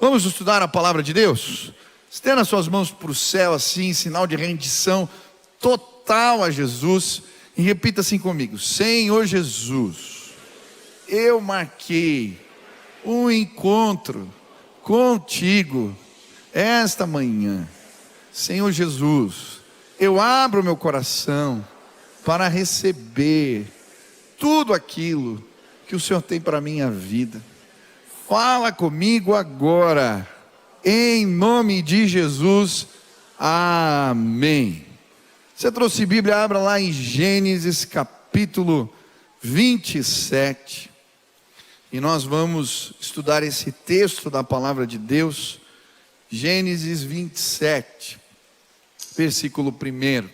Vamos estudar a palavra de Deus? Estenda suas mãos para o céu assim, sinal de rendição total a Jesus. E repita assim comigo: Senhor Jesus, eu marquei um encontro contigo esta manhã. Senhor Jesus, eu abro meu coração para receber tudo aquilo que o Senhor tem para a minha vida. Fala comigo agora, em nome de Jesus, amém. Você trouxe Bíblia? Abra lá em Gênesis capítulo 27. E nós vamos estudar esse texto da palavra de Deus. Gênesis 27, versículo 1.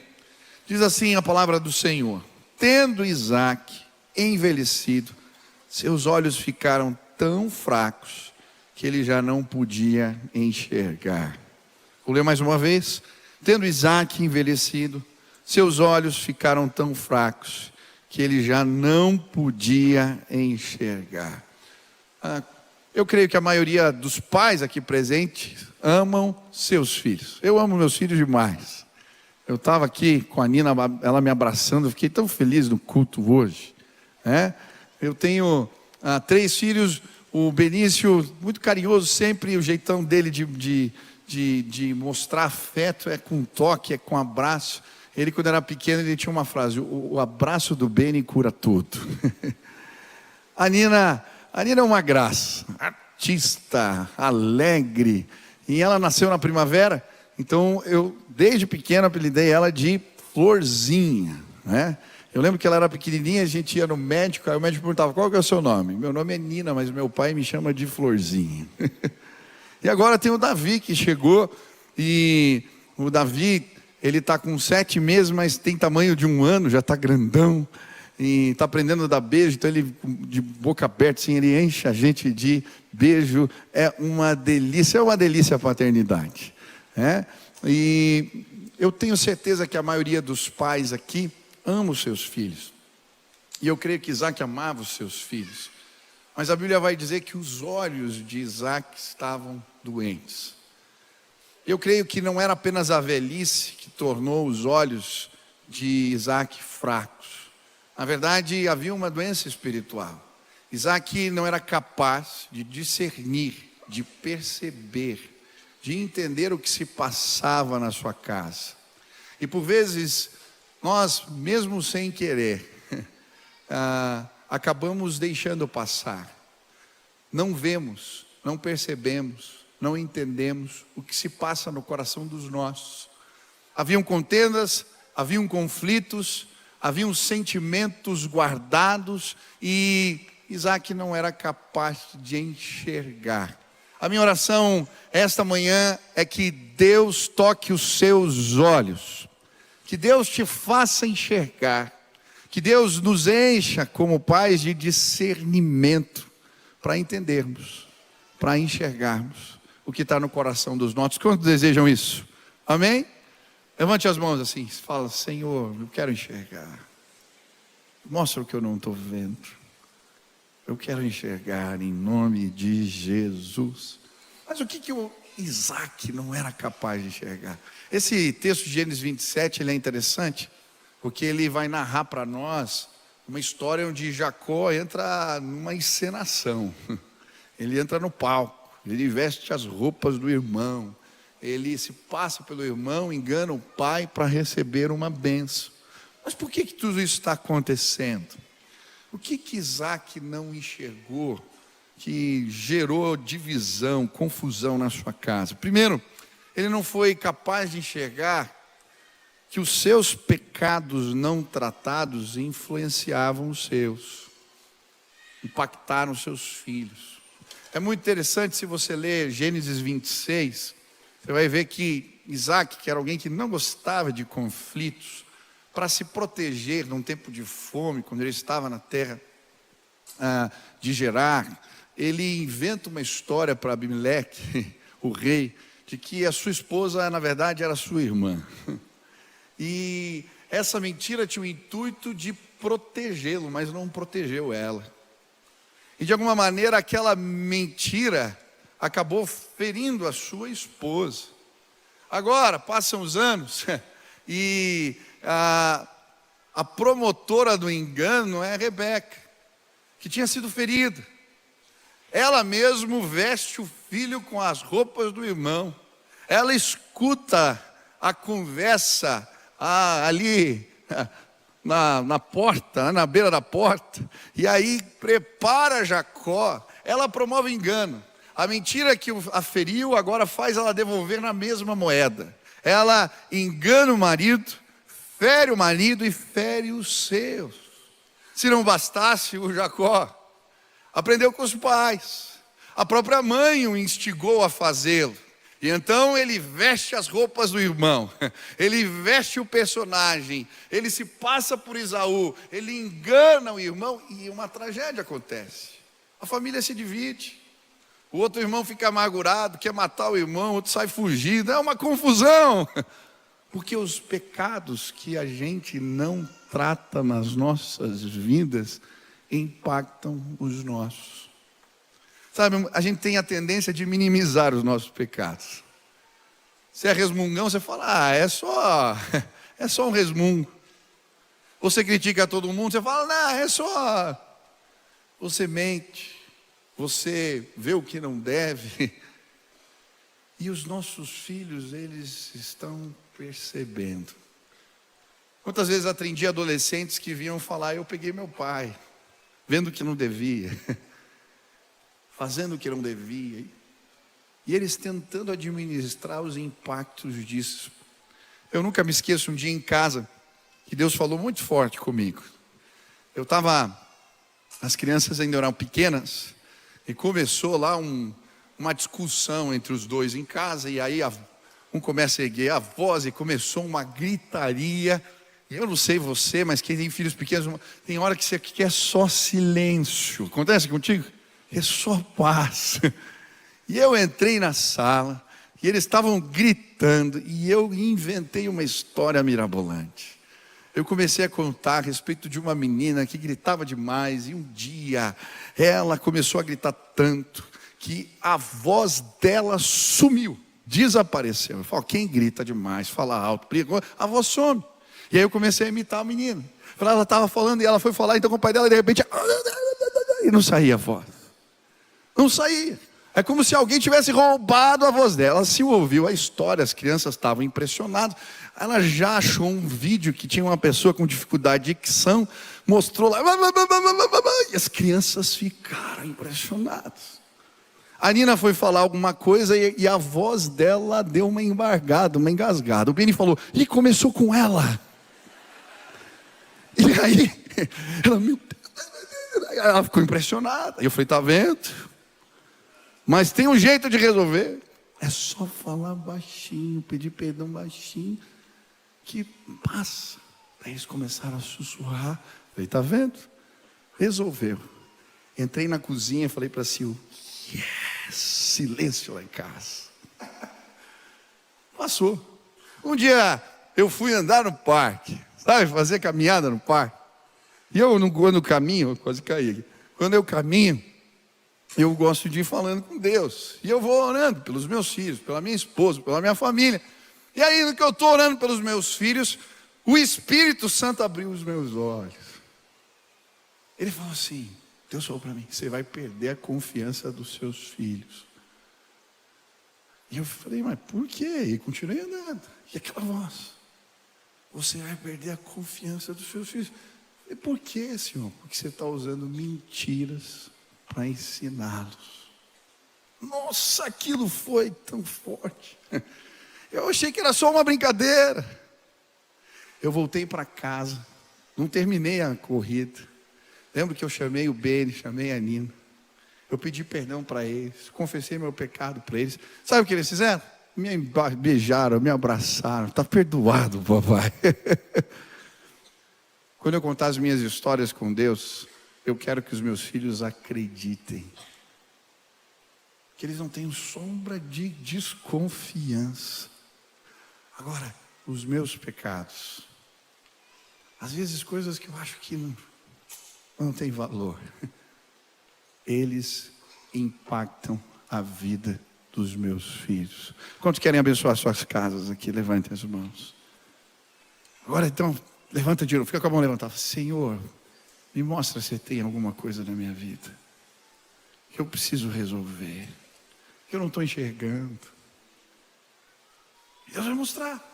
Diz assim a palavra do Senhor: Tendo Isaque envelhecido, seus olhos ficaram tão fracos que ele já não podia enxergar. Vou ler mais uma vez. Tendo Isaque envelhecido, seus olhos ficaram tão fracos que ele já não podia enxergar. Eu creio que a maioria dos pais aqui presentes amam seus filhos. Eu amo meus filhos demais. Eu estava aqui com a Nina, ela me abraçando, eu fiquei tão feliz no culto hoje. Eu tenho 3 filhos, o Benício, muito carinhoso sempre, o jeitão dele de mostrar afeto é com toque, é com abraço. Ele, quando era pequeno, ele tinha uma frase: o abraço do Beni cura tudo. A Nina é uma graça, artista, alegre, e ela nasceu na primavera, então eu, desde pequeno, apelidei ela de Florzinha, né? Eu lembro que ela era pequenininha, a gente ia no médico, aí o médico perguntava: qual que é o seu nome? Meu nome é Nina, mas meu pai me chama de Florzinha. E agora tem o Davi que chegou, e o Davi, ele está com 7 meses, mas tem tamanho de 1 ano, já está grandão, e está aprendendo a dar beijo, então ele, de boca aberta, assim, ele enche a gente de beijo. É uma delícia a paternidade, E eu tenho certeza que a maioria dos pais aqui ama os seus filhos, e eu creio que Isaque amava os seus filhos, mas a Bíblia vai dizer que os olhos de Isaque estavam doentes. Eu creio que não era apenas a velhice que tornou os olhos de Isaque fracos. Na verdade, havia uma doença espiritual. Isaque não era capaz de discernir, de perceber, de entender o que se passava na sua casa. E por vezes, nós, mesmo sem querer, acabamos deixando passar. Não vemos, não percebemos, não entendemos o que se passa no coração dos nossos. Haviam contendas, haviam conflitos, haviam sentimentos guardados, e Isaque não era capaz de enxergar. A minha oração esta manhã é que Deus toque os seus olhos, que Deus te faça enxergar, que Deus nos encha como pais de discernimento, para entendermos, para enxergarmos o que está no coração dos nossos. Quantos desejam isso? Amém? Levante as mãos assim, fala: Senhor, eu quero enxergar. Mostra o que eu não estou vendo. Eu quero enxergar em nome de Jesus. Mas o que o Isaque não era capaz de enxergar? Esse texto de Gênesis 27, ele é interessante, porque ele vai narrar para nós uma história onde Jacó entra numa encenação. Ele entra no palco, ele veste as roupas do irmão, ele se passa pelo irmão, engana o pai para receber uma bênção. Mas por que tudo isso está acontecendo? O que Isaque não enxergou que gerou divisão, confusão na sua casa? Primeiro, ele não foi capaz de enxergar que os seus pecados não tratados influenciavam os seus, impactaram os seus filhos. É muito interessante, se você ler Gênesis 26, você vai ver que Isaque, que era alguém que não gostava de conflitos, para se proteger num tempo de fome, quando ele estava na terra de Gerar, ele inventa uma história para Abimeleque, o rei, de que a sua esposa, na verdade, era sua irmã. E essa mentira tinha o intuito de protegê-lo, mas não protegeu ela. E de alguma maneira aquela mentira acabou ferindo a sua esposa. Agora, passam os anos e a promotora do engano é Rebeca, que tinha sido ferida. Ela mesmo veste o filho com as roupas do irmão. Ela escuta a conversa ali na porta, na beira da porta, e aí prepara Jacó. Ela promove engano. A mentira que a feriu agora faz ela devolver na mesma moeda. Ela engana o marido e fere os seus. Se não bastasse, o Jacó aprendeu com os pais. A própria mãe o instigou a fazê-lo. E então ele veste as roupas do irmão, ele veste o personagem, ele se passa por Esaú, ele engana o irmão e uma tragédia acontece. A família se divide, o outro irmão fica amargurado, quer matar o irmão, o outro sai fugindo, é uma confusão. Porque os pecados que a gente não trata nas nossas vidas impactam os nossos. Sabe, a gente tem a tendência de minimizar os nossos pecados. Se é resmungão, você fala, é só um resmungo. Você critica todo mundo, você fala, não, é só. Você mente, você vê o que não deve. E os nossos filhos, eles estão percebendo. Quantas vezes atendi adolescentes que vinham falar, eu peguei meu pai, vendo o que não devia. Fazendo o que não devia, e eles tentando administrar os impactos disso. Eu nunca me esqueço um dia em casa, que Deus falou muito forte comigo. Eu estava, as crianças ainda eram pequenas, e começou lá uma discussão entre os dois em casa, e aí um começa a erguer a voz, e começou uma gritaria. Eu não sei você, mas quem tem filhos pequenos, tem hora que você quer só silêncio. Acontece contigo? É só paz. E eu entrei na sala, e eles estavam gritando, e eu inventei uma história mirabolante. Eu comecei a contar a respeito de uma menina que gritava demais, e um dia ela começou a gritar tanto, que a voz dela sumiu, desapareceu. Eu falo, quem grita demais, fala alto, briga, a voz some. E aí eu comecei a imitar a menina. Ela estava falando, e ela foi falar então com o pai dela, e de repente, e não saía a voz. Não saía. É como se alguém tivesse roubado a voz dela. Ela se ouviu a história, as crianças estavam impressionadas. Ela já achou um vídeo que tinha uma pessoa com dificuldade de dicção, mostrou lá, e as crianças ficaram impressionadas. A Nina foi falar alguma coisa e a voz dela deu uma embargada, uma engasgada. O Beni falou, e começou com ela. E aí, ela ficou impressionada. E eu falei, tá vendo? Mas tem um jeito de resolver. É só falar baixinho, pedir perdão baixinho, que passa. Aí eles começaram a sussurrar. Falei, tá vendo? Resolveu. Entrei na cozinha e falei para a Sil, yes, silêncio lá em casa. Passou. Um dia eu fui andar no parque, sabe, fazer caminhada no parque. E eu, quando caminho, eu quase caí aqui. Quando eu caminho, eu gosto de ir falando com Deus. E eu vou orando pelos meus filhos, pela minha esposa, pela minha família. E aí, no que eu estou orando pelos meus filhos, o Espírito Santo abriu os meus olhos. Ele falou assim, Deus falou para mim, você vai perder a confiança dos seus filhos. E eu falei, mas por quê? E continuei andando. E aquela voz, você vai perder a confiança dos seus filhos. E por quê, Senhor? Porque você está usando mentiras para ensiná-los. Nossa, aquilo foi tão forte. Eu achei que era só uma brincadeira. Eu voltei para casa, não terminei a corrida. Lembro que eu chamei o Beni, chamei a Nina. Eu pedi perdão para eles, confessei meu pecado para eles. Sabe o que eles fizeram? Me beijaram, me abraçaram. Está perdoado, papai. Quando eu contar as minhas histórias com Deus, eu quero que os meus filhos acreditem. Que eles não tenham sombra de desconfiança. Agora, os meus pecados. Às vezes coisas que eu acho que não tem valor. Eles impactam a vida dos meus filhos. Quantos querem abençoar suas casas aqui? Levantem as mãos. Agora então, levanta de novo, fica com a mão levantada. Senhor, me mostra se tem alguma coisa na minha vida que eu preciso resolver, que eu não estou enxergando. Deus vai mostrar.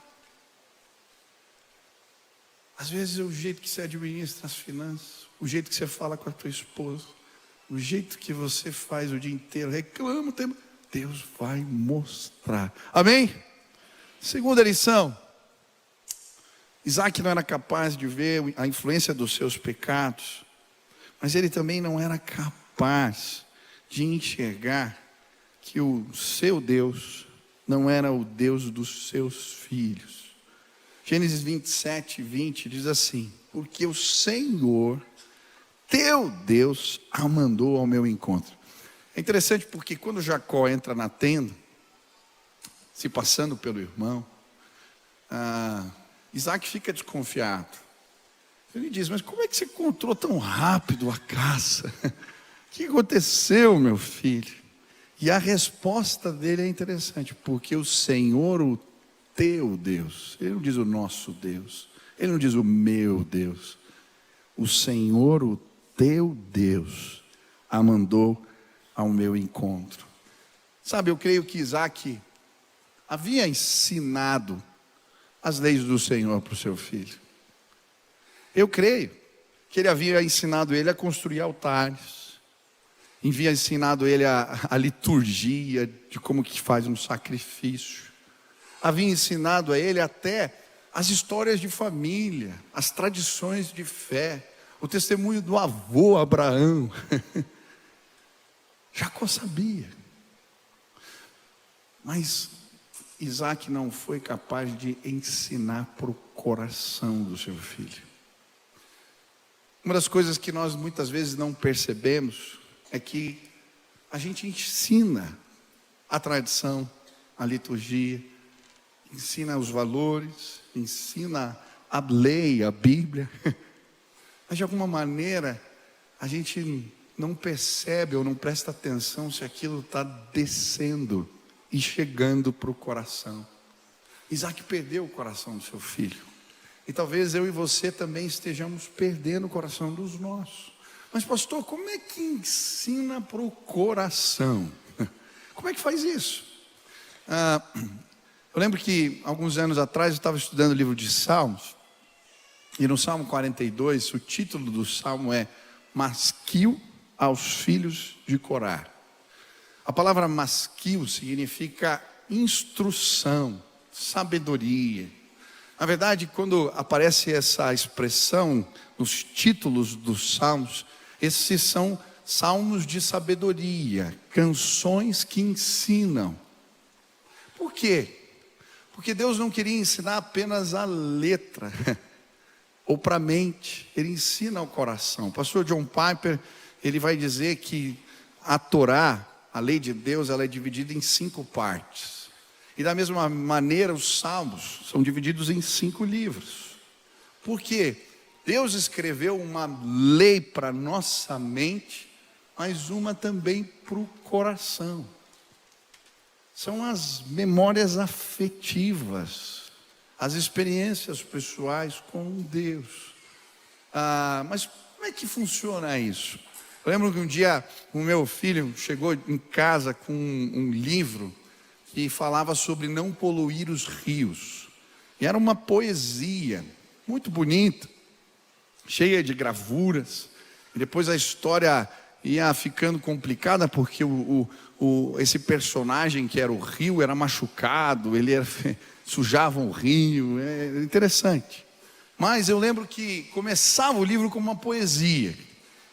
Às vezes é o jeito que você administra as finanças, o jeito que você fala com a tua esposa, o jeito que você faz o dia inteiro, reclama o tempo. Deus vai mostrar. Amém? Segunda lição. Isaac não era capaz de ver a influência dos seus pecados, mas ele também não era capaz de enxergar que o seu Deus não era o Deus dos seus filhos. Gênesis 27, 20 diz assim: porque o Senhor, teu Deus, a mandou ao meu encontro. É interessante porque quando Jacó entra na tenda, se passando pelo irmão, Isaac fica desconfiado. Ele diz: mas como é que você encontrou tão rápido a caça? O que aconteceu, meu filho? E a resposta dele é interessante: porque o Senhor, o teu Deus, ele não diz o nosso Deus, ele não diz o meu Deus, o Senhor, o teu Deus, a mandou ao meu encontro. Sabe, eu creio que Isaac havia ensinado as leis do Senhor para o seu filho. Eu creio que ele havia ensinado ele a construir altares, havia ensinado ele a liturgia de como que faz um sacrifício, havia ensinado a ele até as histórias de família, as tradições de fé, o testemunho do avô Abraão. Jacó sabia, mas Isaac não foi capaz de ensinar para o coração do seu filho. Uma das coisas que nós muitas vezes não percebemos é que a gente ensina a tradição, a liturgia, ensina os valores, ensina a lei, a Bíblia, mas de alguma maneira a gente não percebe ou não presta atenção se aquilo está descendo e chegando para o coração. Isaac perdeu o coração do seu filho, e talvez eu e você também estejamos perdendo o coração dos nossos. Mas pastor, como é que ensina para o coração? Como é que faz isso? Eu lembro que alguns anos atrás eu estava estudando o livro de Salmos, e no Salmo 42, o título do Salmo é Masquil aos filhos de Corá. A palavra masquil significa instrução, sabedoria. Na verdade, quando aparece essa expressão nos títulos dos salmos, esses são salmos de sabedoria, canções que ensinam. Por quê? Porque Deus não queria ensinar apenas a letra, ou para a mente, Ele ensina ao coração. O pastor John Piper, ele vai dizer que a Torá, a lei de Deus, ela é dividida em 5 partes. E da mesma maneira, os salmos são divididos em 5 livros. Por quê? Deus escreveu uma lei para nossa mente, mas uma também para o coração. São as memórias afetivas, as experiências pessoais com Deus. Mas como é que funciona isso? Eu lembro que um dia o meu filho chegou em casa com um livro que falava sobre não poluir os rios. E era uma poesia muito bonita, cheia de gravuras. E depois a história ia ficando complicada, porque esse personagem que era o rio era machucado, sujava o rio, é interessante. Mas eu lembro que começava o livro com uma poesia.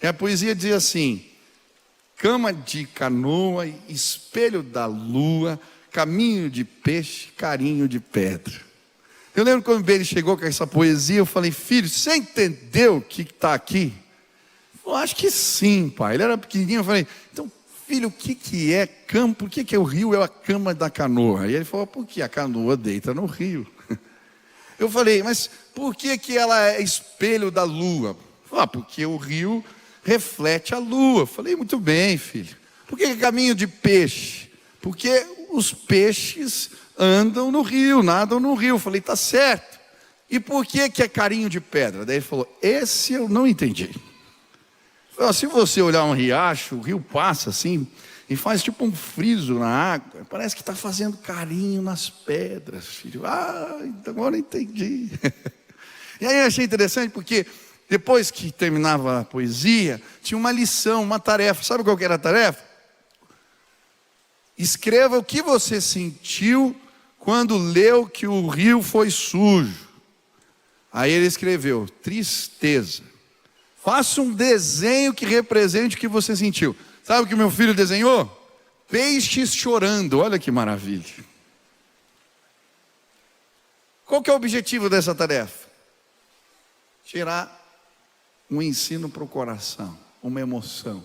E a poesia dizia assim: cama de canoa, espelho da lua, caminho de peixe, carinho de pedra. Eu lembro quando ele chegou com essa poesia, eu falei: filho, você entendeu o que está aqui? Eu acho que sim, pai. Ele era pequenininho, eu falei: então, filho, o que é cama? Por que o rio é a cama da canoa? E ele falou: porque a canoa deita no rio. Eu falei: mas por que ela é espelho da lua? Porque o rio reflete a lua. Eu falei: muito bem, filho. Por que é caminho de peixe? Porque os peixes andam no rio, nadam no rio. Eu falei, tá certo. E por que é carinho de pedra? Daí ele falou, esse eu não entendi. Falei, se você olhar um riacho, o rio passa assim, e faz tipo um friso na água, parece que está fazendo carinho nas pedras, filho. Agora eu entendi. E aí eu achei interessante porque depois que terminava a poesia, tinha uma lição, uma tarefa. Sabe qual que era a tarefa? Escreva o que você sentiu quando leu que o rio foi sujo. Aí ele escreveu, tristeza. Faça um desenho que represente o que você sentiu. Sabe o que meu filho desenhou? Peixes chorando, olha que maravilha. Qual que é o objetivo dessa tarefa? Tirar um ensino para o coração, uma emoção.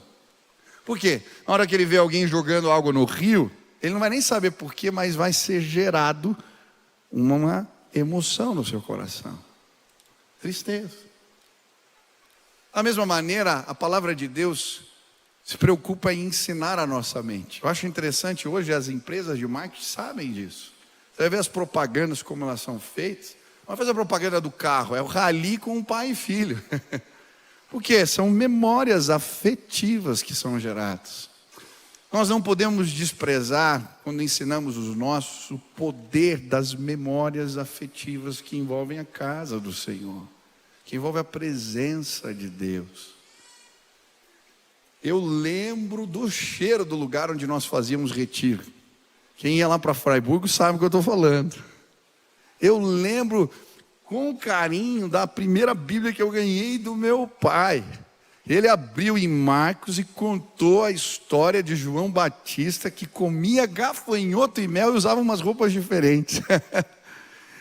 Por quê? Na hora que ele vê alguém jogando algo no rio, ele não vai nem saber porquê, mas vai ser gerado uma emoção no seu coração. Tristeza. Da mesma maneira, a palavra de Deus se preocupa em ensinar a nossa mente. Eu acho interessante, hoje as empresas de marketing sabem disso. Você vai ver as propagandas como elas são feitas. Vamos fazer a propaganda do carro, é o rally com o pai e filho. Por quê? São memórias afetivas que são geradas. Nós não podemos desprezar, quando ensinamos os nossos, o poder das memórias afetivas que envolvem a casa do Senhor, que envolve a presença de Deus. Eu lembro do cheiro do lugar onde nós fazíamos retiro. Quem ia lá para Fraiburgo sabe o que eu estou falando. Eu lembro com carinho da primeira Bíblia que eu ganhei do meu pai. Ele abriu em Marcos e contou a história de João Batista, que comia gafanhoto e mel e usava umas roupas diferentes.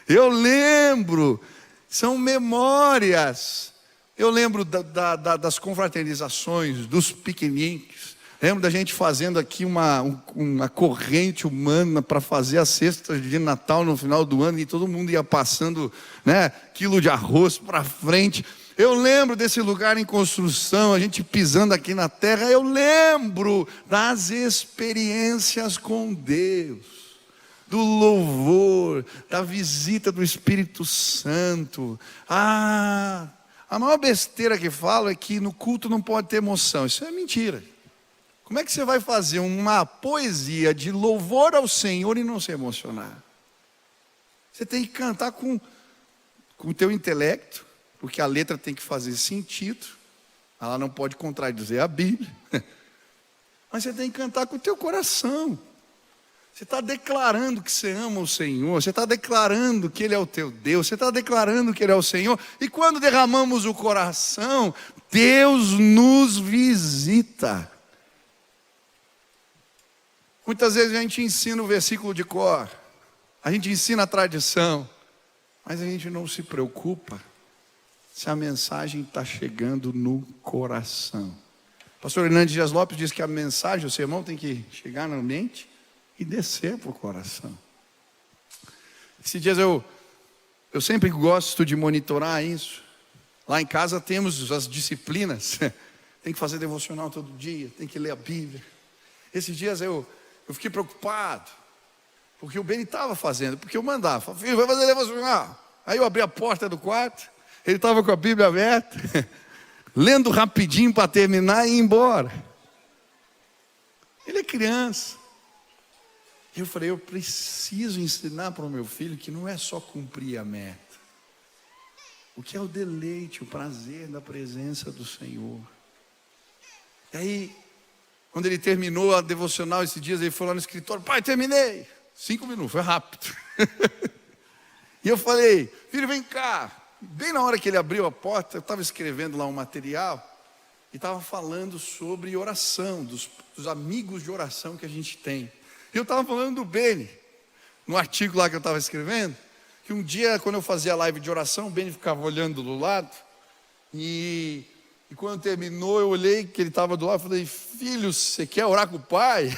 Eu lembro, são memórias. Eu lembro das confraternizações, dos piqueniques. Lembro da gente fazendo aqui uma corrente humana para fazer as cestas de Natal no final do ano, e todo mundo ia passando, quilo de arroz para frente. Eu lembro desse lugar em construção, a gente pisando aqui na terra. Eu lembro das experiências com Deus, do louvor, da visita do Espírito Santo. A maior besteira que falo é que no culto não pode ter emoção. Isso é mentira. Como é que você vai fazer uma poesia de louvor ao Senhor e não se emocionar? Você tem que cantar com o teu intelecto, porque a letra tem que fazer sentido. Ela não pode contradizer a Bíblia. Mas você tem que cantar com o teu coração. Você está declarando que você ama o Senhor. Você está declarando que Ele é o teu Deus. Você está declarando que Ele é o Senhor. E quando derramamos o coração, Deus nos visita. Muitas vezes a gente ensina o versículo de cor, a gente ensina a tradição, mas a gente não se preocupa se a mensagem está chegando no coração. O pastor Hernandes Dias Lopes diz que a mensagem, o sermão tem que chegar na mente e descer para o coração. Esses dias eu sempre gosto de monitorar isso. Lá em casa temos as disciplinas, tem que fazer devocional todo dia, tem que ler a Bíblia. Esses dias eu fiquei preocupado, porque o Beni estava fazendo, porque eu mandava, filho, vai fazer devocional. Aí eu abri a porta do quarto, ele estava com a Bíblia aberta, lendo rapidinho para terminar e ir embora. Ele é criança. Eu falei, eu preciso ensinar para o meu filho que não é só cumprir a meta. O que é o deleite, o prazer da presença do Senhor. E aí, quando ele terminou a devocional esses dias, ele foi lá no escritório, pai, terminei. 5 minutos, foi rápido. E eu falei, filho, vem cá. Bem na hora que ele abriu a porta, eu estava escrevendo lá um material, e estava falando sobre oração, dos amigos de oração que a gente tem. E eu estava falando do Beni, no artigo lá que eu estava escrevendo, que um dia, quando eu fazia live de oração, o Beni ficava olhando do lado, e quando terminou, eu olhei que ele estava do lado e falei, filho, você quer orar com o pai?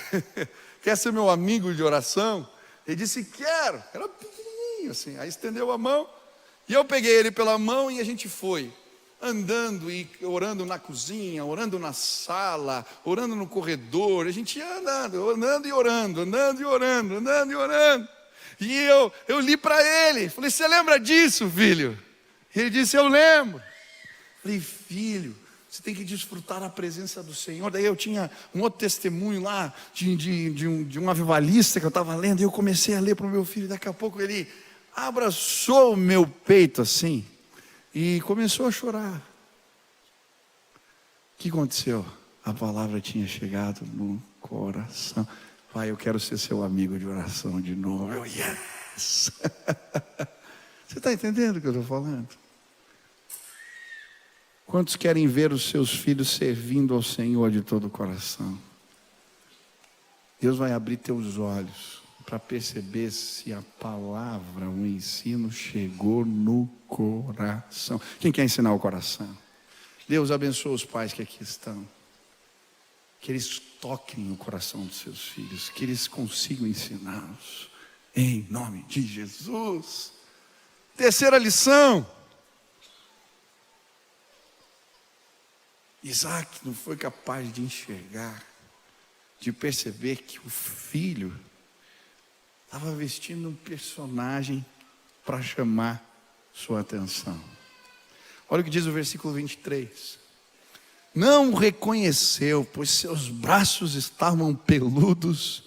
Quer ser meu amigo de oração? Ele disse, quero. Era pequenininho assim, aí estendeu a mão, e eu peguei ele pela mão e a gente foi. andando e orando na cozinha, orando na sala, orando no corredor. A gente ia andando e orando, andando e orando, andando e orando. E eu li para ele, falei: você lembra disso, filho? E ele disse: eu lembro. Falei: filho, você tem que desfrutar a presença do Senhor. Daí eu tinha um outro testemunho lá de um avivalista que eu estava lendo, e eu comecei a ler para o meu filho. Daqui a pouco ele abraçou o meu peito assim e começou a chorar. O que aconteceu? A palavra tinha chegado no coração. Pai, eu quero ser seu amigo de oração de novo. Eu, yes! Você está entendendo o que eu estou falando? Quantos querem ver os seus filhos servindo ao Senhor de todo o coração? Deus vai abrir teus olhos para perceber se a palavra, o ensino chegou no coração. Quem quer ensinar o coração? Deus abençoe os pais que aqui estão. Que eles toquem o coração dos seus filhos, que eles consigam ensiná-los, em nome de Jesus. Terceira lição: Isaac não foi capaz de enxergar, de perceber que o filho estava vestindo um personagem para chamar sua atenção. Olha o que diz o versículo 23. Não o reconheceu, pois seus braços estavam peludos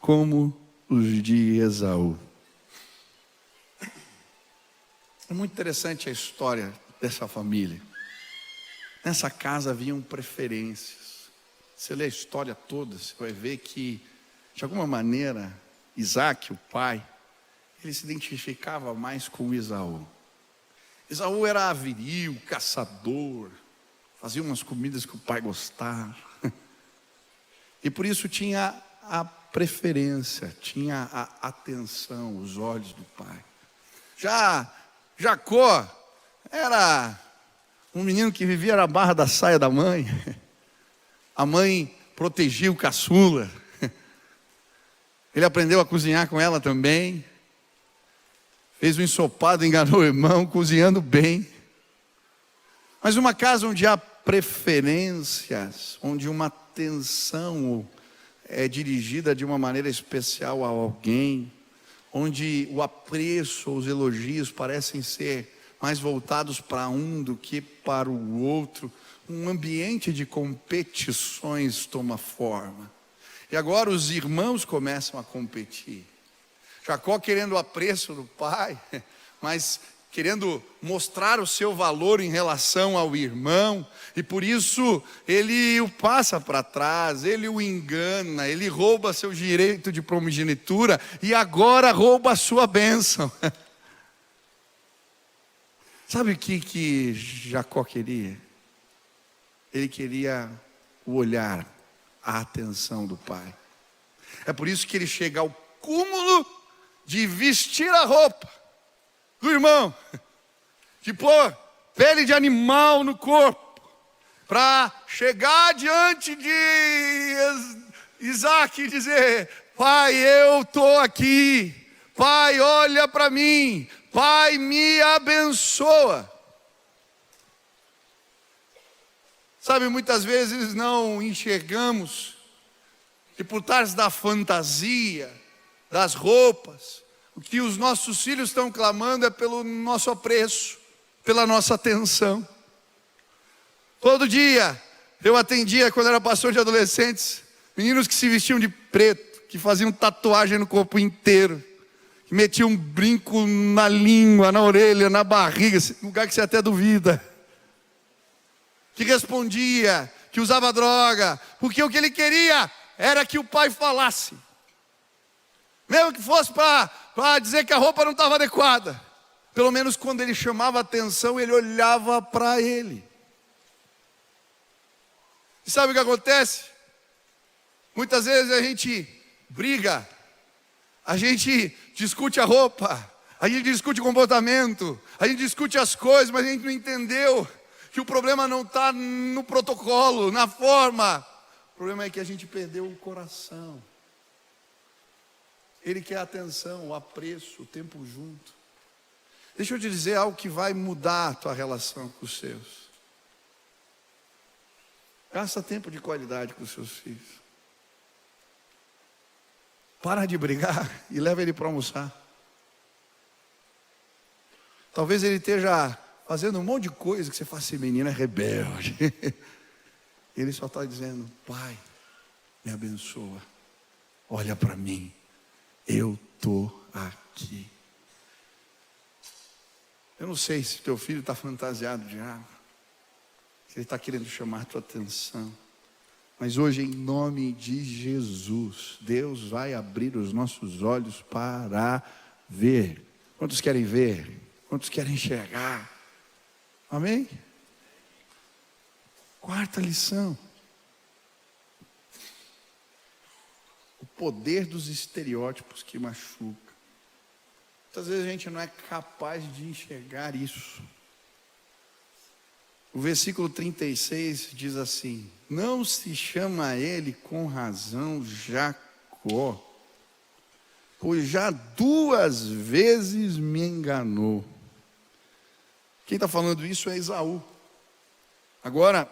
como os de Esaú. É muito interessante a história dessa família. Nessa casa haviam preferências. Você lê a história toda, você vai ver que, de alguma maneira, Isaac, o pai, ele se identificava mais com Esaú. Esaú era viril, caçador, fazia umas comidas que o pai gostava. E por isso tinha a preferência, tinha a atenção, os olhos do pai. Já Jacó era um menino que vivia na barra da saia da mãe. A mãe protegia o caçula. Ele aprendeu a cozinhar com ela também. Fez um ensopado, enganou o irmão, cozinhando bem. Mas uma casa onde há preferências, onde uma atenção é dirigida de uma maneira especial a alguém, onde o apreço, os elogios parecem ser mais voltados para um do que para o outro, um ambiente de competições toma forma. E agora os irmãos começam a competir. Jacó querendo o apreço do pai, mas querendo mostrar o seu valor em relação ao irmão, e por isso ele o passa para trás, ele o engana, ele rouba seu direito de primogenitura e agora rouba a sua bênção. Sabe o que Jacó queria? Ele queria o olhar, a atenção do pai. É por isso que ele chega ao cúmulo de vestir a roupa do irmão, de pôr pele de animal no corpo, para chegar diante de Isaac e dizer: pai, eu estou aqui, pai, olha para mim, pai, me abençoa. Sabe, muitas vezes não enxergamos que por trás da fantasia, das roupas, o que os nossos filhos estão clamando é pelo nosso apreço, pela nossa atenção. Todo dia eu atendia, quando era pastor de adolescentes, meninos que se vestiam de preto, que faziam tatuagem no corpo inteiro, que metiam um brinco na língua, na orelha, na barriga, lugar que você até duvida, que respondia, que usava droga, porque o que ele queria era que o pai falasse, mesmo que fosse para dizer que a roupa não estava adequada. Pelo menos quando ele chamava a atenção, ele olhava para ele. E sabe o que acontece? Muitas vezes a gente briga, a gente discute a roupa, a gente discute o comportamento, a gente discute as coisas, mas a gente não entendeu que o problema não está no protocolo, na forma. O problema é que a gente perdeu o coração. Ele quer a atenção, o apreço, o tempo junto. Deixa eu te dizer algo que vai mudar a tua relação com os seus. Gasta tempo de qualidade com os seus filhos. Para de brigar e leva ele para almoçar. Talvez ele esteja fazendo um monte de coisa que você fala assim, menino é rebelde. Ele só está dizendo, pai, me abençoa. Olha para mim, eu estou aqui. Eu não sei se teu filho está fantasiado de água, se ele está querendo chamar a tua atenção. Mas hoje, em nome de Jesus, Deus vai abrir os nossos olhos para ver. Quantos querem ver? Quantos querem enxergar? Amém? Quarta lição. O poder dos estereótipos que machuca. Muitas vezes a gente não é capaz de enxergar isso. O versículo 36 diz assim: não se chama ele com razão Jacó, pois já 2 vezes me enganou. Quem está falando isso é Esaú. Agora,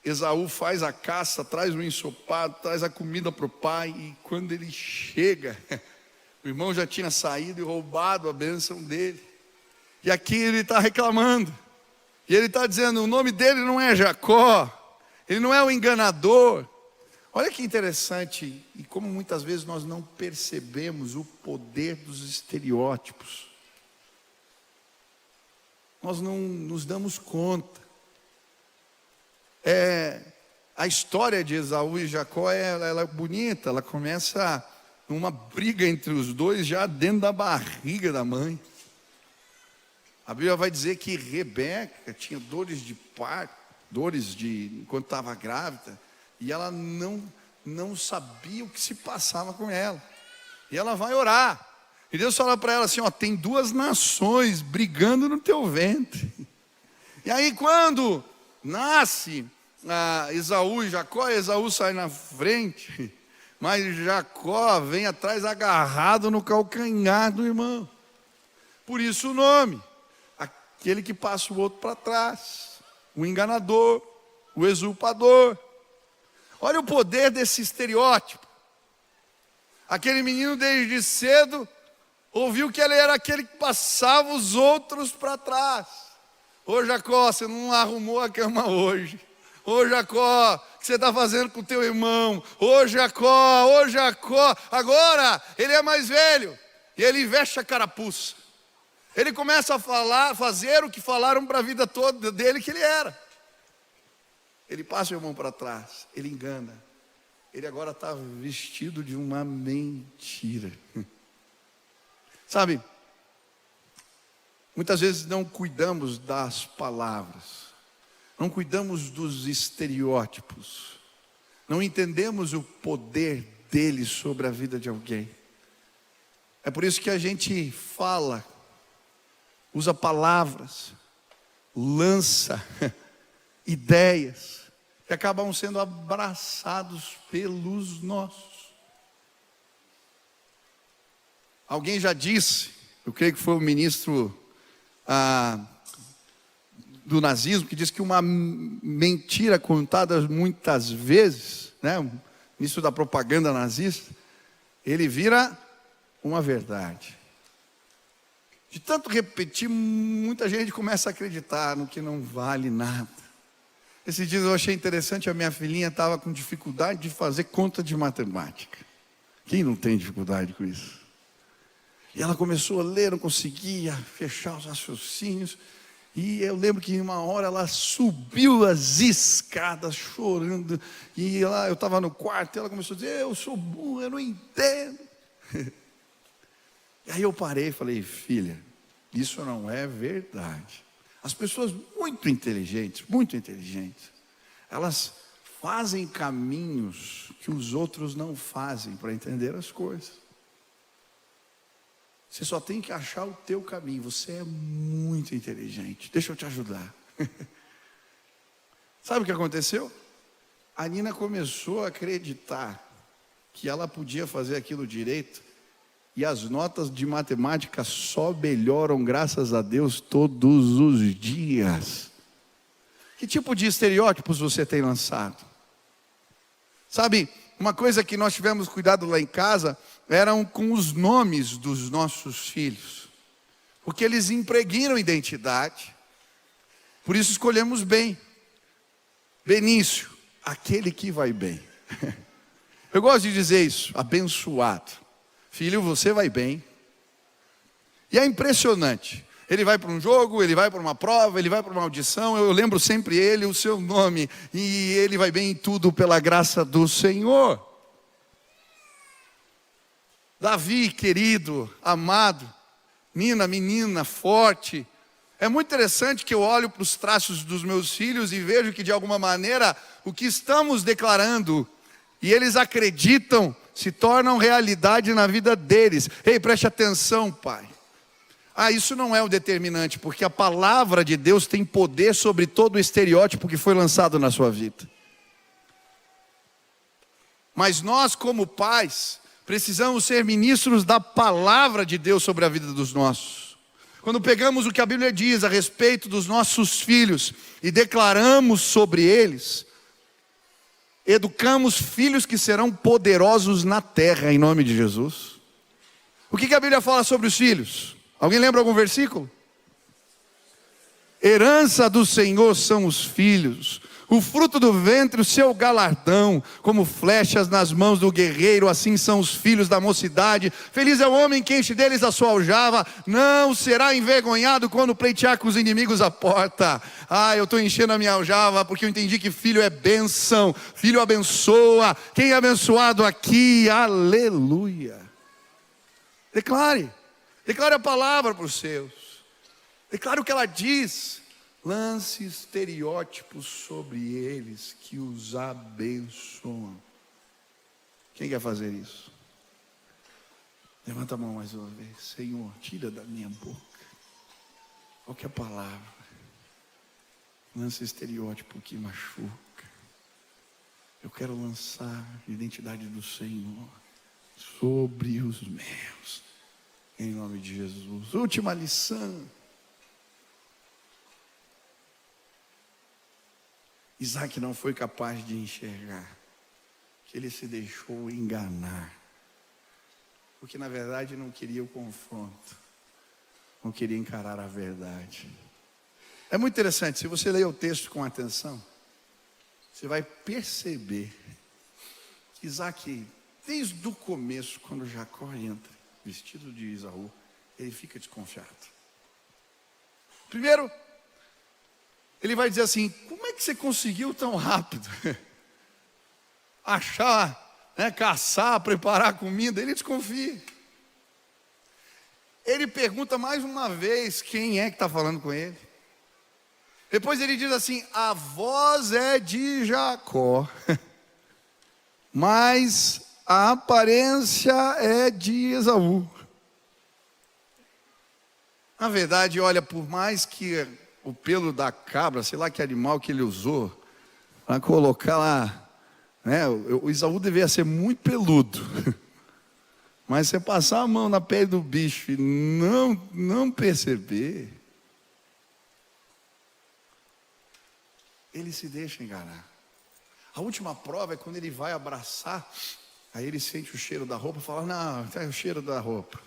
Esaú faz a caça, traz o ensopado, traz a comida para o pai, e quando ele chega, o irmão já tinha saído e roubado a bênção dele. E aqui ele está reclamando. E ele está dizendo, o nome dele não é Jacó, ele não é o enganador. Olha que interessante, e como muitas vezes nós não percebemos o poder dos estereótipos. Nós não nos damos conta. A história de Esaú e Jacó, ela é bonita, ela começa numa briga entre os dois já dentro da barriga da mãe. A Bíblia vai dizer que Rebeca tinha dores de parto, enquanto estava grávida, e ela não sabia o que se passava com ela. E ela vai orar. E Deus fala para ela assim, tem 2 nações brigando no teu ventre. E aí quando nasce Esaú e Jacó, Esaú sai na frente, mas Jacó vem atrás agarrado no calcanhar do irmão. Por isso o nome, aquele que passa o outro para trás, o enganador, o usurpador. Olha o poder desse estereótipo. Aquele menino desde cedo ouviu que ele era aquele que passava os outros para trás. Ô Jacó, você não arrumou a cama hoje. Ô Jacó, o que você está fazendo com o teu irmão? Ô Jacó, agora ele é mais velho. E ele veste a carapuça. Ele começa a fazer o que falaram para a vida toda dele que ele era. Ele passa o irmão para trás, ele engana. Ele agora está vestido de uma mentira. Sabe, muitas vezes não cuidamos das palavras, não cuidamos dos estereótipos, não entendemos o poder deles sobre a vida de alguém. É por isso que a gente fala, usa palavras, lança ideias, que acabam sendo abraçados pelos nossos. Alguém já disse, eu creio que foi o ministro do nazismo, que disse que uma mentira contada muitas vezes, o ministro da propaganda nazista, ele vira uma verdade. De tanto repetir, muita gente começa a acreditar no que não vale nada. Esses dias eu achei interessante, a minha filhinha estava com dificuldade de fazer conta de matemática. Quem não tem dificuldade com isso? E ela começou a ler, não conseguia fechar os raciocínios. E eu lembro que uma hora ela subiu as escadas chorando. E eu estava no quarto e ela começou a dizer, eu sou burra, eu não entendo. E aí eu parei e falei, filha, isso não é verdade. As pessoas muito inteligentes, elas fazem caminhos que os outros não fazem para entender as coisas. Você só tem que achar o teu caminho. Você é muito inteligente. Deixa eu te ajudar. Sabe o que aconteceu? A Nina começou a acreditar que ela podia fazer aquilo direito. E as notas de matemática só melhoram, graças a Deus, todos os dias. O Que tipo de estereótipos você tem lançado? Sabe, uma coisa que nós tivemos cuidado lá em casa eram com os nomes dos nossos filhos, porque eles impregnam identidade. Por isso escolhemos bem. Benício, aquele que vai bem. Eu gosto de dizer isso, abençoado. Filho, você vai bem. E é impressionante. Ele vai para um jogo, ele vai para uma prova, ele vai para uma audição. Eu lembro sempre ele, o seu nome. E ele vai bem em tudo pela graça do Senhor. Davi, querido, amado. Nina, menina, forte. É muito interessante que eu olho para os traços dos meus filhos e vejo que de alguma maneira o que estamos declarando e eles acreditam se tornam realidade na vida deles. Ei, preste atenção, pai. Isso não é o determinante, porque a palavra de Deus tem poder sobre todo o estereótipo que foi lançado na sua vida. Mas nós, como pais, precisamos ser ministros da palavra de Deus sobre a vida dos nossos. Quando pegamos o que a Bíblia diz a respeito dos nossos filhos e declaramos sobre eles, educamos filhos que serão poderosos na terra, em nome de Jesus. O que a Bíblia fala sobre os filhos? Alguém lembra algum versículo? Herança do Senhor são os filhos, o fruto do ventre, o seu galardão, como flechas nas mãos do guerreiro, assim são os filhos da mocidade. Feliz é o homem que enche deles a sua aljava, não será envergonhado quando pleitear com os inimigos à porta. Eu estou enchendo a minha aljava porque eu entendi que filho é bênção, filho abençoa. Quem é abençoado aqui? Aleluia. Declare a palavra para os seus. Declare o que ela diz. Lance estereótipos sobre eles que os abençoam. Quem quer fazer isso? Levanta a mão mais uma vez. Senhor, tira da minha boca qualquer palavra. Lance estereótipo que machuca. Eu quero lançar a identidade do Senhor sobre os meus. Em nome de Jesus. Última lição. Isaac não foi capaz de enxergar que ele se deixou enganar, porque na verdade não queria o confronto, não queria encarar a verdade. É muito interessante, se você ler o texto com atenção, você vai perceber que Isaac, desde o começo, quando Jacó entra vestido de Esaú, ele fica desconfiado. Primeiro, ele vai dizer assim: como é que você conseguiu tão rápido achar, caçar, preparar comida? Ele desconfia. Ele pergunta mais uma vez quem é que está falando com ele. Depois ele diz assim: a voz é de Jacó, mas a aparência é de Esaú. Na verdade, olha, por mais que o pelo da cabra, sei lá que animal que ele usou, para colocar lá, o Esaú deveria ser muito peludo. Mas você passar a mão na pele do bicho e não perceber, ele se deixa enganar. A última prova é quando ele vai abraçar, aí ele sente o cheiro da roupa e fala: não, é o cheiro da roupa.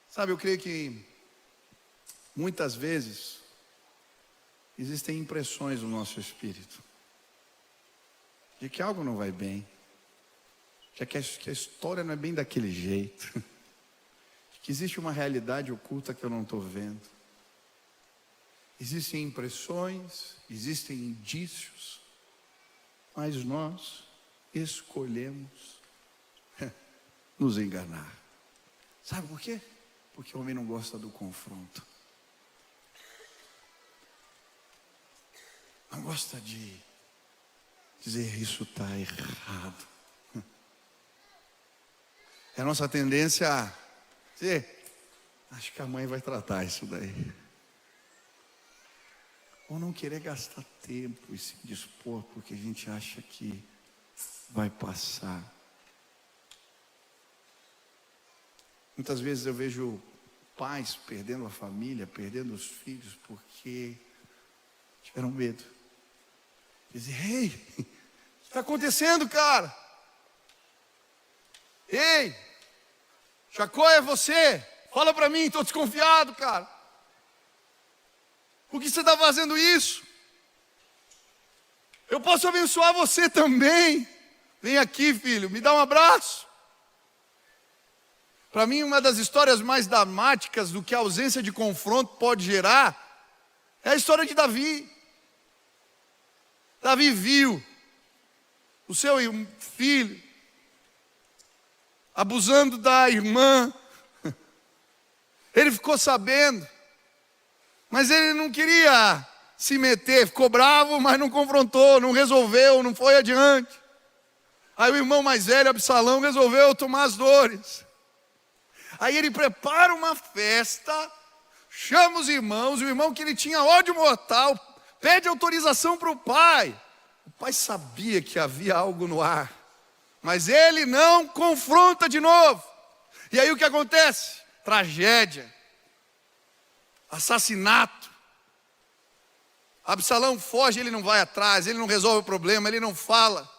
Sabe, eu creio que muitas vezes existem impressões no nosso espírito de que algo não vai bem, de que a história não é bem daquele jeito, de que existe uma realidade oculta que eu não estou vendo. Existem impressões, existem indícios, mas nós escolhemos nos enganar. Sabe por quê? Porque o homem não gosta do confronto. Não gosta de dizer isso está errado. É a nossa tendência a dizer: acho que a mãe vai tratar isso daí. Ou não querer gastar tempo e se dispor porque a gente acha que vai passar. Muitas vezes eu vejo pais perdendo a família, perdendo os filhos, porque tiveram medo. Dizem: ei, o que está acontecendo, cara? Ei, Jacó, é você? Fala para mim, estou desconfiado, cara. Por que você está fazendo isso? Eu posso abençoar você também. Vem aqui, filho, me dá um abraço. Para mim, uma das histórias mais dramáticas do que a ausência de confronto pode gerar é a história de Davi. Davi viu o seu filho abusando da irmã. Ele ficou sabendo, mas ele não queria se meter, ficou bravo, mas não confrontou, não resolveu, não foi adiante. Aí o irmão mais velho, Absalão, resolveu tomar as dores. Aí ele prepara uma festa, chama os irmãos, o irmão que ele tinha ódio mortal, pede autorização para o pai. O pai sabia que havia algo no ar, mas ele não confronta de novo. E aí o que acontece? Tragédia, assassinato. Absalão foge, ele não vai atrás, ele não resolve o problema, ele não fala.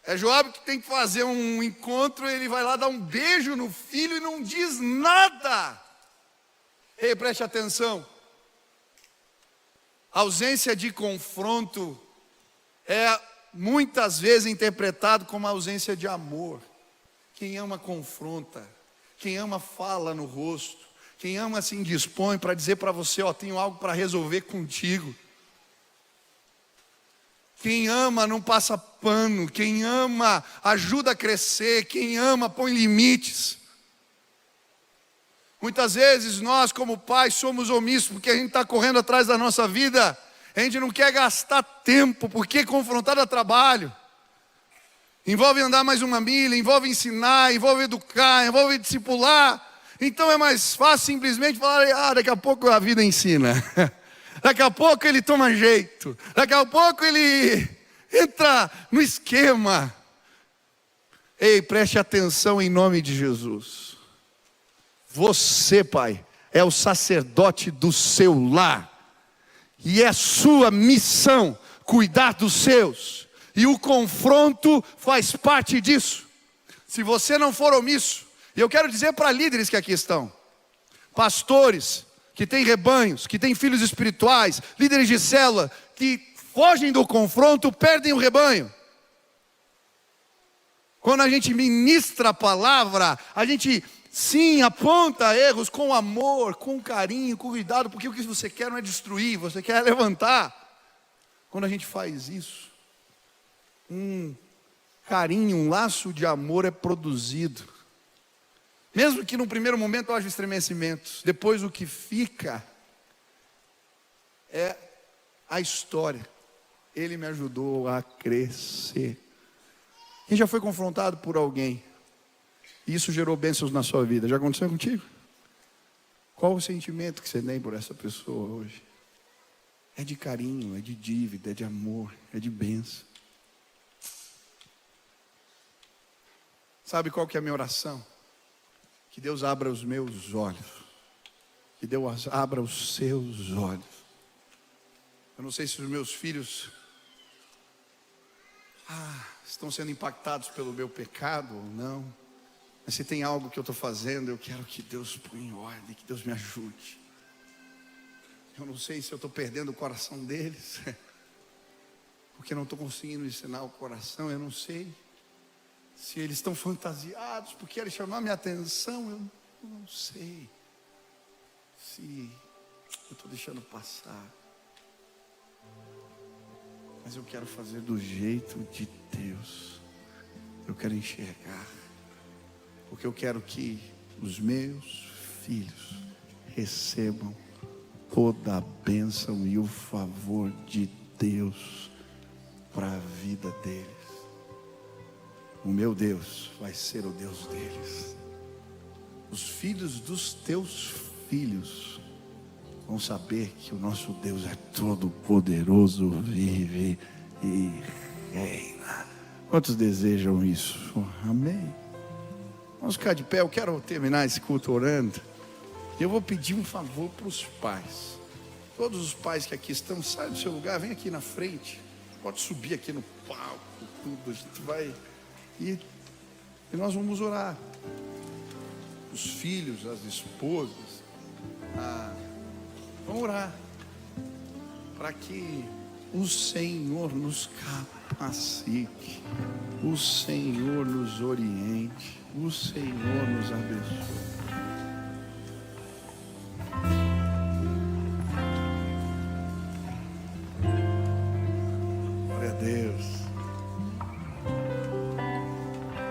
É Joabe que tem que fazer um encontro, ele vai lá dar um beijo no filho e não diz nada. Ei, preste atenção. A ausência de confronto é muitas vezes interpretado como ausência de amor. Quem ama confronta, quem ama fala no rosto, quem ama se indispõe para dizer para você: ó, tenho algo para resolver contigo. Quem ama não passa pano, quem ama ajuda a crescer, quem ama põe limites. Muitas vezes nós como pais somos omissos, porque a gente está correndo atrás da nossa vida, a gente não quer gastar tempo, porque confrontar dá trabalho. Envolve andar mais uma milha, envolve ensinar, envolve educar, envolve discipular. Então é mais fácil simplesmente falar: daqui a pouco a vida ensina. Daqui a pouco ele toma jeito. Daqui a pouco ele entra no esquema. Ei, preste atenção em nome de Jesus. Você, pai, é o sacerdote do seu lar. E é sua missão cuidar dos seus. E o confronto faz parte disso. Se você não for omisso, e eu quero dizer para líderes que aqui estão, pastores que têm rebanhos, que têm filhos espirituais, líderes de célula, que fogem do confronto, perdem o rebanho. Quando a gente ministra a palavra, a gente sim aponta erros com amor, com carinho, com cuidado, porque o que você quer não é destruir, você quer levantar. Quando a gente faz isso, um carinho, um laço de amor é produzido. Mesmo que no primeiro momento haja estremecimentos, depois o que fica é a história. Ele me ajudou a crescer. Quem já foi confrontado por alguém e isso gerou bênçãos na sua vida? Já aconteceu contigo? Qual o sentimento que você tem por essa pessoa hoje? É de carinho, é de dívida, é de amor, é de bênção. Sabe qual que é a minha oração? Que Deus abra os meus olhos. Que Deus abra os seus olhos. Eu não sei se os meus filhos estão sendo impactados pelo meu pecado ou não. Mas se tem algo que eu estou fazendo, eu quero que Deus ponha em ordem, que Deus me ajude. Eu não sei se eu estou perdendo o coração deles, porque não estou conseguindo ensinar o coração. Eu não sei se eles estão fantasiados porque querem chamar minha atenção. Eu não sei se eu estou deixando passar. Mas eu quero fazer do jeito de Deus. Eu quero enxergar, porque eu quero que os meus filhos recebam toda a bênção e o favor de Deus para a vida deles. O meu Deus vai ser o Deus deles. Os filhos dos teus filhos vão saber que o nosso Deus é todo poderoso, vive e reina. Quantos desejam isso? Amém. Vamos ficar de pé, eu quero terminar esse culto orando. Eu vou pedir um favor para os pais. Todos os pais que aqui estão, sai do seu lugar, vem aqui na frente. Pode subir aqui no palco, tudo. A gente vai e nós vamos orar. Os filhos, as esposas, vamos orar para que o Senhor nos capacite, o Senhor nos oriente, o Senhor nos abençoe. Glória a Deus.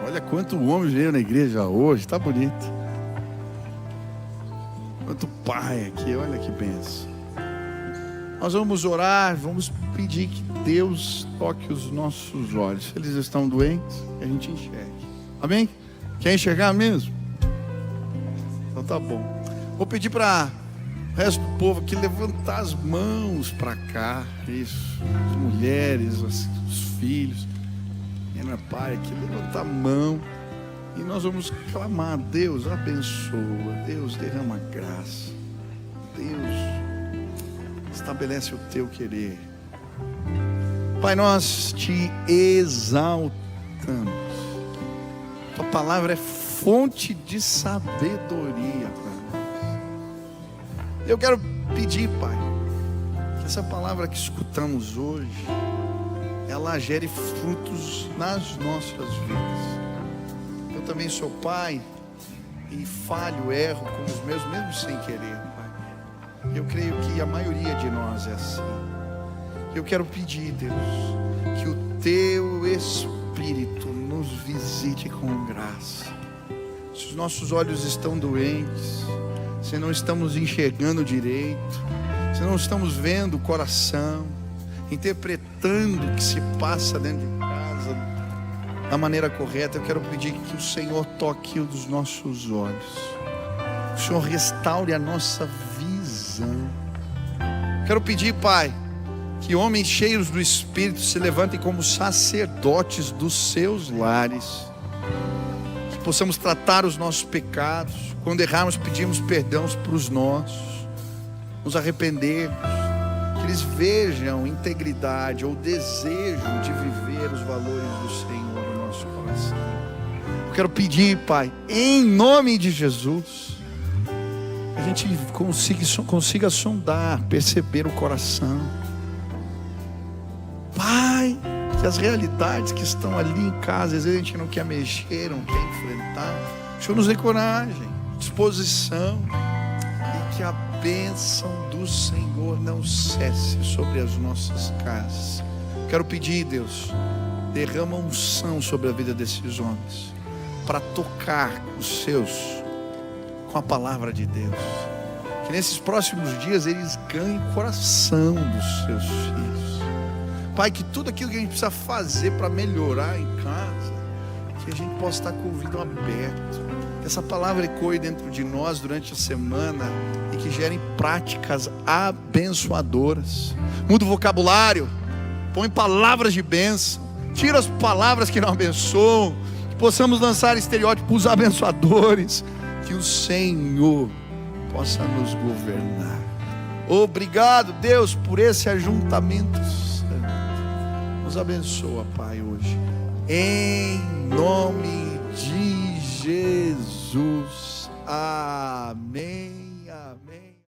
Olha quanto homem veio na igreja hoje, tá bonito. Quanto pai aqui, olha que bênção. Nós vamos orar, vamos pedir que Deus toque os nossos olhos. Se eles estão doentes, que a gente enxergue. Amém? Quer enxergar mesmo? Então tá bom. Vou pedir para o resto do povo aqui levantar as mãos para cá. Isso. As mulheres, os filhos. Quem não é pai aqui, levanta a mão. E nós vamos clamar: Deus abençoa, Deus derrama graça, Deus estabelece o teu querer. Pai, nós te exaltamos. Tua palavra é fonte de sabedoria para nós. Eu quero pedir, Pai, que essa palavra que escutamos hoje, ela gere frutos nas nossas vidas. Eu também sou pai e falho, erro com os meus, mesmo sem querer, Pai. Eu creio que a maioria de nós é assim. Eu quero pedir, Deus, que o teu Espírito nos visite com graça. Se os nossos olhos estão doentes, se não estamos enxergando direito, se não estamos vendo o coração, interpretando o que se passa dentro de casa da maneira correta, eu quero pedir que o Senhor toque os nossos olhos, o Senhor restaure a nossa visão. Quero pedir, Pai, que homens cheios do Espírito se levantem como sacerdotes dos seus lares, que possamos tratar os nossos pecados, quando errarmos pedimos perdão para os nossos, nos arrependermos, que eles vejam integridade ou desejo de viver os valores do Senhor no nosso coração. Eu quero pedir, Pai, em nome de Jesus, que a gente consiga sondar, perceber o coração. Pai, que as realidades que estão ali em casa, às vezes a gente não quer mexer, não quer enfrentar, o Senhor nos dê coragem, disposição, e que a bênção do Senhor não cesse sobre as nossas casas. Quero pedir, Deus, derrama unção sobre a vida desses homens, para tocar os seus com a palavra de Deus, que nesses próximos dias eles ganhem o coração dos seus filhos. Pai, que tudo aquilo que a gente precisa fazer para melhorar em casa, que a gente possa estar com o ouvido aberto, que essa palavra ecoe dentro de nós durante a semana e que gerem práticas abençoadoras. Muda o vocabulário, põe palavras de bênção, tira as palavras que não abençoam, que possamos lançar estereótipos abençoadores, que o Senhor possa nos governar. Obrigado, Deus, por esse ajuntamento santo. Nos abençoa, Pai, hoje, em nome de Jesus. Amém.